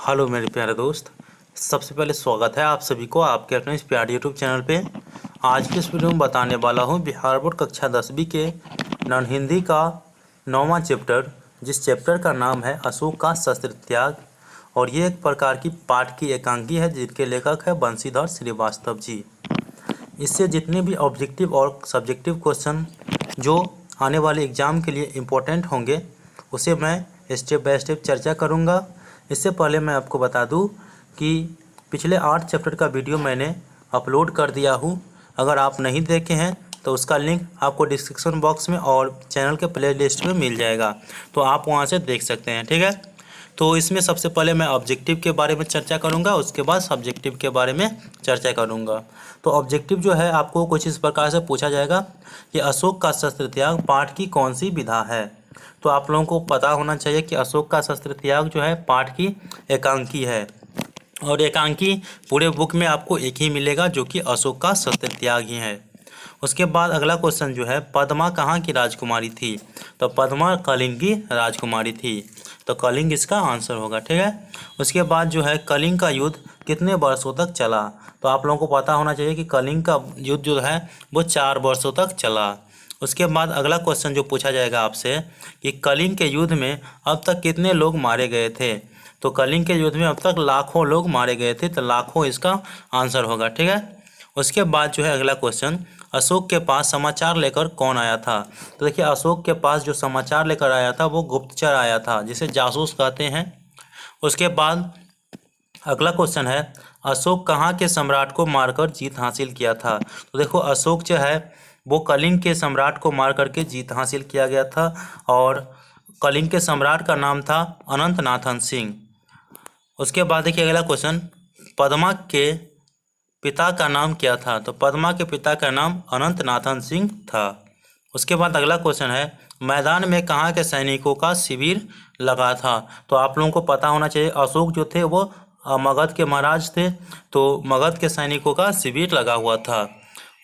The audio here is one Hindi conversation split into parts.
हेलो मेरे प्यारे दोस्त। सबसे पहले स्वागत है आप सभी को आपके अपने इस प्यारे यूट्यूब चैनल पे। आज की इस वीडियो में बताने वाला हूँ बिहार बोर्ड कक्षा 10वीं के नॉन हिंदी का 9वां चैप्टर, जिस चैप्टर का नाम है अशोक का शस्त्र त्याग। और ये एक प्रकार की पाठ की एकांकी है जिनके लेखक है बंशीधर श्रीवास्तव जी। इससे जितने भी ऑब्जेक्टिव और सब्जेक्टिव क्वेश्चन जो आने वाले एग्ज़ाम के लिए इम्पोर्टेंट होंगे उसे मैं स्टेप बाय स्टेप चर्चा करूँगा। इससे पहले मैं आपको बता दूं कि पिछले 8 चैप्टर का वीडियो मैंने अपलोड कर दिया हूं। अगर आप नहीं देखे हैं तो उसका लिंक आपको डिस्क्रिप्शन बॉक्स में और चैनल के प्लेलिस्ट में मिल जाएगा, तो आप वहां से देख सकते हैं। ठीक है, तो इसमें सबसे पहले मैं ऑब्जेक्टिव के बारे में चर्चा करूंगा, उसके बाद सब्जेक्टिव के बारे में चर्चा करूंगा। तो ऑब्जेक्टिव जो है आपको कुछ इस प्रकार से पूछा जाएगा कि अशोक का शस्त्र त्याग पाठ की कौन सी विधा है। तो आप लोगों को पता होना चाहिए कि अशोक का शस्त्र त्याग जो है पाठ की एकांकी है, और एकांकी पूरे बुक में आपको एक ही मिलेगा जो कि अशोक का शस्त्र त्याग ही है। उसके बाद अगला क्वेश्चन जो है पद्मा कहाँ की राजकुमारी थी। तो पद्मा कलिंग की राजकुमारी थी, तो कलिंग इसका आंसर होगा। ठीक है, उसके बाद जो है कलिंग का युद्ध कितने वर्षों तक चला। तो आप लोगों को पता होना चाहिए कि कलिंग का युद्ध जो है वो 4 वर्षों तक चला। उसके बाद अगला क्वेश्चन जो पूछा जाएगा आपसे कि कलिंग के युद्ध में अब तक कितने लोग मारे गए थे। तो कलिंग के युद्ध में अब तक लाखों लोग मारे गए थे, तो लाखों इसका आंसर होगा। ठीक है, उसके बाद जो है अगला क्वेश्चन अशोक के पास समाचार लेकर कौन आया था। तो देखिए अशोक के पास जो समाचार लेकर आया था वो गुप्तचर आया था, जिसे जासूस कहते हैं। उसके बाद अगला क्वेश्चन है अशोक कहाँ के सम्राट को मारकर जीत हासिल किया था। तो देखो अशोक जो है वो कलिंग के सम्राट को मार करके जीत हासिल किया गया था, और कलिंग के सम्राट का नाम था अनंतनाथन सिंह। उसके बाद देखिए अगला क्वेश्चन पद्मा के पिता का नाम क्या था। तो पद्मा के पिता का नाम अनंतनाथन सिंह था। उसके बाद अगला क्वेश्चन है मैदान में कहाँ के सैनिकों का शिविर लगा था। तो आप लोगों को पता होना चाहिए अशोक जो थे वो मगध के महाराज थे, तो मगध के सैनिकों का शिविर लगा हुआ था।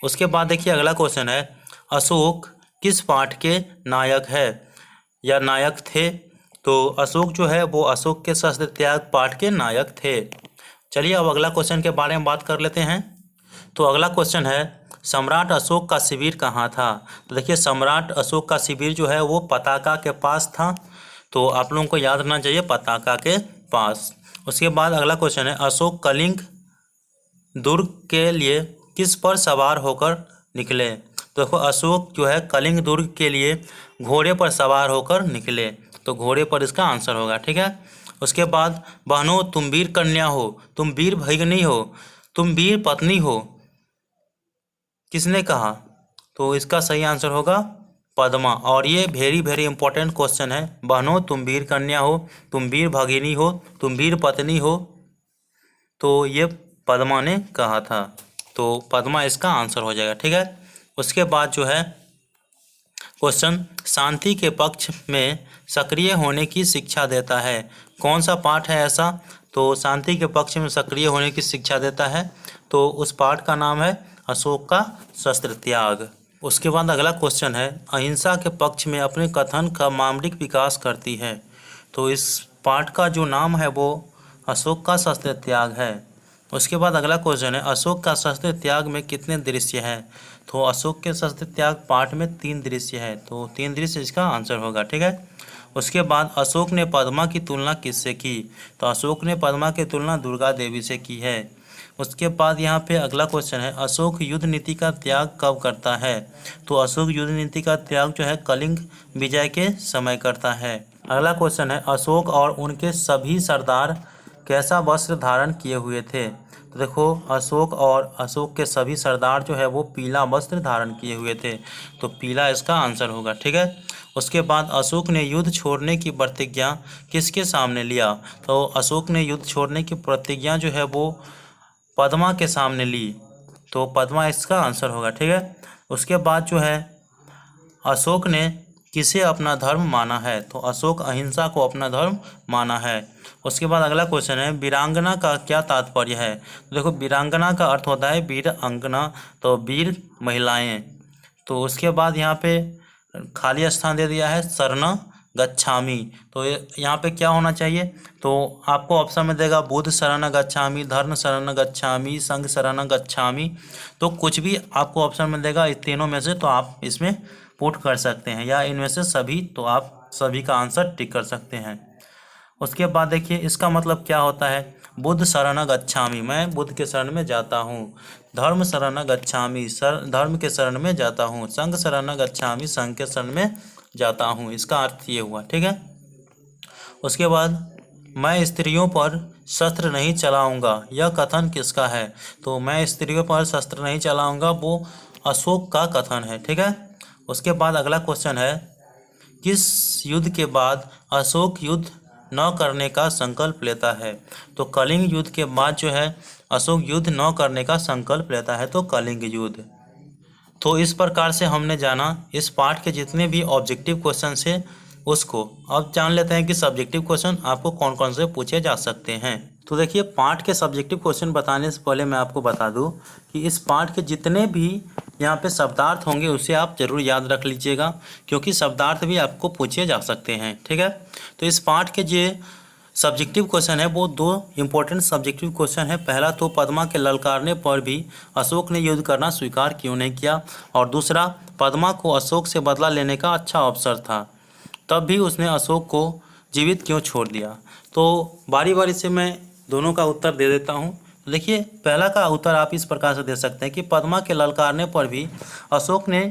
उसके बाद देखिए अगला क्वेश्चन है अशोक किस पाठ के नायक है या नायक थे। तो अशोक जो है वो अशोक के शस्त्र त्याग पाठ के नायक थे। चलिए अब अगला क्वेश्चन के बारे में बात कर लेते हैं। तो अगला क्वेश्चन है सम्राट अशोक का शिविर कहाँ था। तो देखिए सम्राट अशोक का शिविर जो है वो पताका के पास था, तो आप लोगों को याद रखना चाहिए पताका के पास। उसके बाद अगला क्वेश्चन है अशोक कलिंग दुर्ग के लिए किस पर सवार होकर निकले। तो देखो अशोक जो है कलिंग दुर्ग के लिए घोड़े पर सवार होकर निकले, तो घोड़े पर इसका आंसर होगा। ठीक है, उसके बाद बहनों तुम वीर कन्या हो, तुम वीर भगिनी हो, तुम वीर पत्नी हो, किसने कहा। तो इसका सही आंसर होगा पद्मा। और ये वेरी इंपॉर्टेंट क्वेश्चन है, बहनों तुम वीर कन्या हो, तुम वीर भगिनी हो, तुम वीर पत्नी हो, तो ये पद्मा ने कहा था, तो पद्मा इसका आंसर हो जाएगा। ठीक है, उसके बाद जो है क्वेश्चन शांति के पक्ष में सक्रिय होने की शिक्षा देता है। कौन सा पाठ है ऐसा। तो शांति के पक्ष में सक्रिय होने की शिक्षा देता है, तो उस पाठ का नाम है अशोक का शस्त्र त्याग। उसके बाद अगला क्वेश्चन है अहिंसा के पक्ष में अपने कथन का मामलिक विकास करती है। तो इस पाठ का जो नाम है वो अशोक का शस्त्र त्याग है। उसके बाद अगला क्वेश्चन है अशोक का शस्त्र त्याग में कितने दृश्य हैं। तो अशोक के शस्त्र त्याग पाठ में 3 दृश्य है, तो 3 दृश्य इसका आंसर होगा। ठीक है, उसके बाद अशोक ने पद्मा की तुलना किससे की। तो अशोक ने पद्मा की तुलना दुर्गा देवी से की है। उसके बाद यहाँ पे अगला क्वेश्चन है अशोक युद्ध नीति का त्याग कब करता है। तो अशोक युद्ध नीति का त्याग जो है कलिंग विजय के समय करता है। अगला क्वेश्चन है अशोक और उनके सभी सरदार कैसा वस्त्र धारण किए हुए थे। तो देखो अशोक और अशोक के सभी सरदार जो है वो पीला वस्त्र धारण किए हुए थे, तो पीला इसका आंसर होगा। ठीक है, उसके बाद अशोक ने युद्ध छोड़ने की प्रतिज्ञा किसके सामने लिया। तो अशोक ने युद्ध छोड़ने की प्रतिज्ञा जो है वो पद्मा के सामने ली, तो पद्मा इसका आंसर होगा। ठीक है, उसके बाद जो है अशोक ने किसे अपना धर्म माना है। तो अशोक अहिंसा को अपना धर्म माना है। उसके बाद अगला क्वेश्चन है वीरांगना का क्या तात्पर्य है। तो देखो वीरांगना का अर्थ होता है वीर अंगना, तो वीर महिलाएं। तो उसके बाद यहाँ पे खाली स्थान दे दिया है सरना गच्छामि। तो यहाँ पे क्या होना चाहिए, तो आपको ऑप्शन में देगा बुद्ध शरण गच्छामि, धर्म शरण गच्छामि, संघ शरण गच्छामि। तो कुछ भी आपको ऑप्शन में देगा इस तीनों में से, तो आप इसमें पुट कर सकते हैं, या इनमें से सभी, तो आप सभी का आंसर टिक कर सकते हैं। उसके बाद देखिए इसका मतलब क्या होता है, बुद्ध शरण गच्छामि, मैं बुद्ध के शरण में जाता हूँ। धर्म शरण गच्छामि, धर्म के शरण में जाता हूँ। संघ शरण गच्छामि, संघ के शरण में जाता हूँ। इसका अर्थ ये हुआ, ठीक है। उसके बाद मैं स्त्रियों पर शस्त्र नहीं चलाऊंगा, यह कथन किसका है। तो मैं स्त्रियों पर शस्त्र नहीं चलाऊंगा, वो अशोक का कथन है, ठीक है। उसके बाद अगला क्वेश्चन है, किस युद्ध के बाद अशोक युद्ध न करने का संकल्प लेता है। तो कलिंग युद्ध के बाद जो है अशोक युद्ध न करने का संकल्प लेता है, तो कलिंग युद्ध। तो इस प्रकार से हमने जाना इस पार्ट के जितने भी ऑब्जेक्टिव क्वेश्चन है उसको। अब जान लेते हैं कि सब्जेक्टिव क्वेश्चन आपको कौन कौन से पूछे जा सकते हैं। तो देखिए पार्ट के सब्जेक्टिव क्वेश्चन बताने से पहले मैं आपको बता दूं कि इस पार्ट के जितने भी यहाँ पे शब्दार्थ होंगे उसे आप जरूर याद रख लीजिएगा, क्योंकि शब्दार्थ भी आपको पूछे जा सकते हैं, ठीक है। तो इस पार्ट के जो सब्जेक्टिव क्वेश्चन है वो दो इंपॉर्टेंट सब्जेक्टिव क्वेश्चन है। पहला तो पद्मा के ललकारने पर भी अशोक ने युद्ध करना स्वीकार क्यों नहीं किया, और दूसरा पद्मा को अशोक से बदला लेने का अच्छा अवसर था, तब भी उसने अशोक को जीवित क्यों छोड़ दिया। तो बारी बारी से मैं दोनों का उत्तर दे देता हूँ। देखिए पहला का उत्तर आप इस प्रकार से दे सकते हैं कि पद्मा के ललकारने पर भी अशोक ने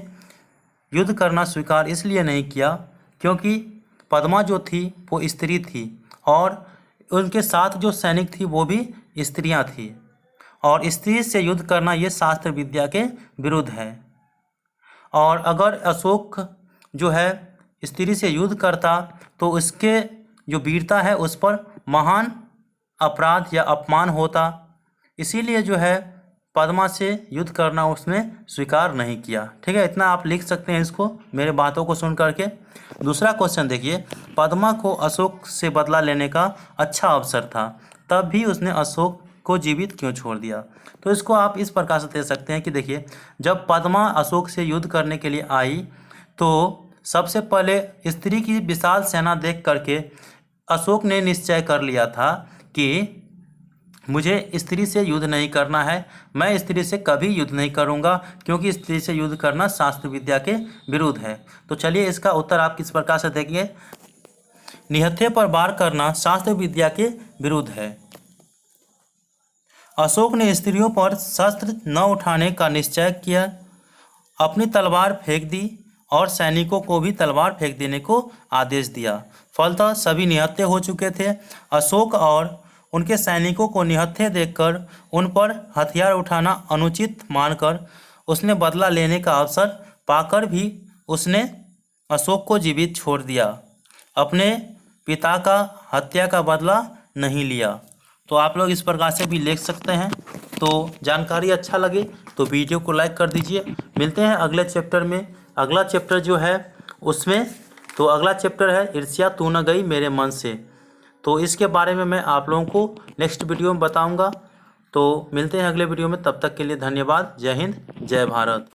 युद्ध करना स्वीकार इसलिए नहीं किया क्योंकि पद्मा जो थी वो स्त्री थी, और उनके साथ जो सैनिक थी वो भी स्त्रियां थी, और स्त्री से युद्ध करना ये शास्त्र विद्या के विरुद्ध है। और अगर अशोक जो है स्त्री से युद्ध करता तो उसके जो वीरता है उस पर महान अपराध या अपमान होता, इसीलिए जो है पद्मा से युद्ध करना उसने स्वीकार नहीं किया, ठीक है। इतना आप लिख सकते हैं इसको मेरे बातों को सुन करके। दूसरा क्वेश्चन देखिए, पद्मा को अशोक से बदला लेने का अच्छा अवसर था, तब भी उसने अशोक को जीवित क्यों छोड़ दिया। तो इसको आप इस प्रकार से दे सकते हैं कि देखिए जब पद्मा अशोक से युद्ध करने के लिए आई तो सबसे पहले स्त्री की विशाल सेना देख करके अशोक ने निश्चय कर लिया था कि मुझे स्त्री से युद्ध नहीं करना है, मैं स्त्री से कभी युद्ध नहीं करूंगा, क्योंकि स्त्री से युद्ध करना शास्त्र विद्या के विरुद्ध है। तो चलिए इसका उत्तर आप किस प्रकार से देंगे, निहत्थे पर वार करना शास्त्र विद्या के विरुद्ध है। अशोक ने स्त्रियों पर शस्त्र न उठाने का निश्चय किया, अपनी तलवार फेंक दी और सैनिकों को भी तलवार फेंक देने को आदेश दिया। फलतः सभी निहत्थे हो चुके थे। अशोक और उनके सैनिकों को निहत्थे देखकर उन पर हथियार उठाना अनुचित मानकर उसने बदला लेने का अवसर पाकर भी उसने अशोक को जीवित छोड़ दिया, अपने पिता का हत्या का बदला नहीं लिया। तो आप लोग इस प्रकार से भी लिख सकते हैं। तो जानकारी अच्छा लगे तो वीडियो को लाइक कर दीजिए। मिलते हैं अगले चैप्टर में। अगला चैप्टर जो है उसमें, तो अगला चैप्टर है ईर्ष्या तू न गई मेरे मन से। तो इसके बारे में मैं आप लोगों को नेक्स्ट वीडियो में बताऊंगा। तो मिलते हैं अगले वीडियो में, तब तक के लिए धन्यवाद। जय हिंद, जय भारत।